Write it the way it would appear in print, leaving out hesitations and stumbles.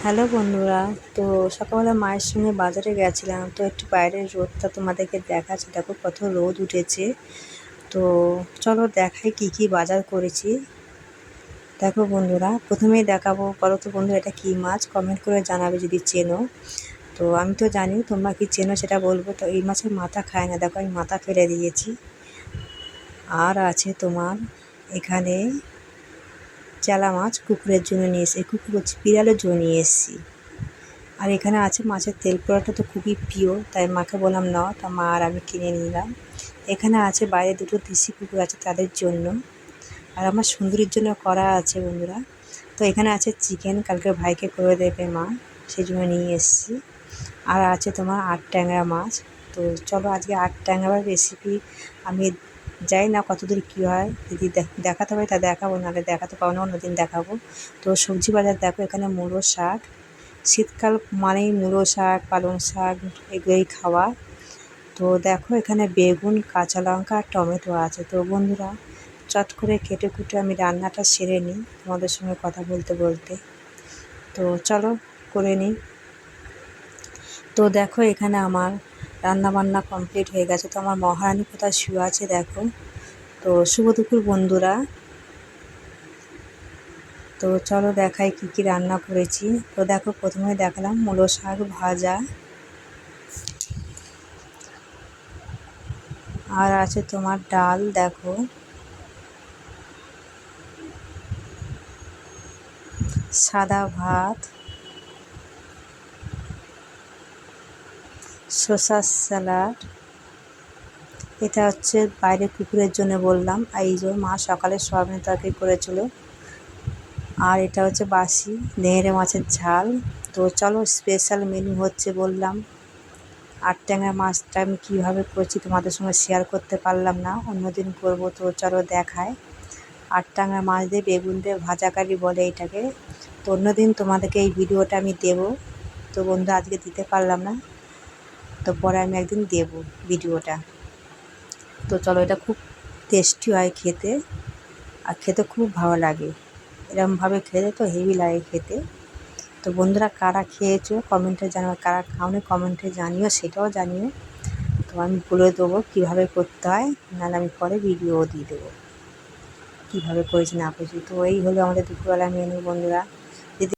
Hello বন্ধুরা। তো সকালবেলা মায়ের সঙ্গে বাজারে গেছিলাম, তো একটু বাইরের রোদটা তোমাদেরকে দেখাচ্ছি। দেখো কত রোদ উঠেছে। তো চলো দেখাই কি কি বাজার করেছি। দেখো বন্ধুরা, প্রথমেই দেখাবো, বলো তো বন্ধুরা এটা কী মাছ, কমেন্ট করে জানাবে যদি চেনো। তো আমি তো জানি, তোমরা কি চেনো সেটা বলবো। তো এই মাছের মাথা খায় না, দেখো আমি মাথা ফেলে দিয়েছি। আর আছে তোমার এখানে চেলা মাছ, কুকুরের জন্য নিয়ে এসেছি, কুকুর হচ্ছে বিড়ালের জন্য নিয়ে এসেছি। আর এখানে আছে মাছের তেল পোড়াটা, তো খুবই প্রিয়, তাই মাকে বললাম নাও, তা মা আর আমি কিনে নিলাম। এখানে আছে বাইরে দুটো দেশি কুকুর আছে তাদের জন্য, আর আমার সুন্দরীর জন্য করা আছে বন্ধুরা। তো এখানে আছে চিকেন, কালকে ভাইকে করে দেবে মা, সেই জন্য নিয়ে এসেছি। আর আছে তোমার আট ট্যাংরা মাছ। তো চলো আজকে আট ট্যাংরার রেসিপি আমি জানি না কতদূর কী হয়, যদি দেখাতে হয় তা দেখাবো, নাহলে দেখাতে পাবো না, অন্যদিন দেখাবো। তো সবজি বাজার দেখো, এখানে মূলো শাক, শীতকাল মানেই মূলো শাক, পালং শাক, এগুলোই খাওয়া। তো দেখো এখানে বেগুন, কাঁচা লঙ্কা আর টমেটো আছে। তো বন্ধুরা চট করে কেটে কুটে আমি রান্নাটা সেরে নিই তোমাদের সঙ্গে কথা বলতে বলতে। তো চলো করে নিই। তো দেখো এখানে আমার রান্না বান্না কমপ্লিট হয়ে গেছে। তো আমার মহারানী কোথায় শুয়ে আছে দেখো। তো শুভ দুপুর বন্ধুরা। তো চলো দেখাই কি কি রান্না করেছি। তো দেখো প্রথমে দেখালাম মূলো শাক ভাজা, আর আছে তোমার ডাল, দেখো সাদা ভাত, শসার স্যালাড। এটা হচ্ছে বাইরে কুকুরের জন্য বললাম, আর এই যে মা সকালে সয়াবিন তরকারি করেছিল। আর এটা হচ্ছে বাসি নেড়ে মাছের ঝাল। তো চলো স্পেশাল মেনু হচ্ছে বললাম আট ট্যাংরা মাছটা আমি কীভাবে করছি তোমাদের সঙ্গে শেয়ার করতে পারলাম না, অন্যদিন করবো। তো চলো দেখায়। আট ট্যাংরা মাছ দিয়ে বেগুন দিয়ে ভাজা কারি বলে এটাকে। তো অন্যদিন তোমাদেরকে এই ভিডিওটা আমি দেবো। তো বন্ধু আজকে দিতে পারলাম না, তো পরে আমি একদিন দেবো ভিডিওটা। তো চলো, এটা খুব টেস্টি হয় খেতে, আর খেতে খুব ভালো লাগে। এরকমভাবে খেতে তো হেভি লাগে খেতে। তো বন্ধুরা কারা খেয়েছো কমেন্টে জানাবে, কারা খাওনি কমেন্টে জানিও, সেটাও জানিও। তো আমি বলে দেবো কীভাবে করতে হয়, নাহলে আমি পরে ভিডিও দিয়ে দেবো কীভাবে করেছি না করেছি। তো এই হলো আমাদের দুপুরবেলা মেনু বন্ধুরা।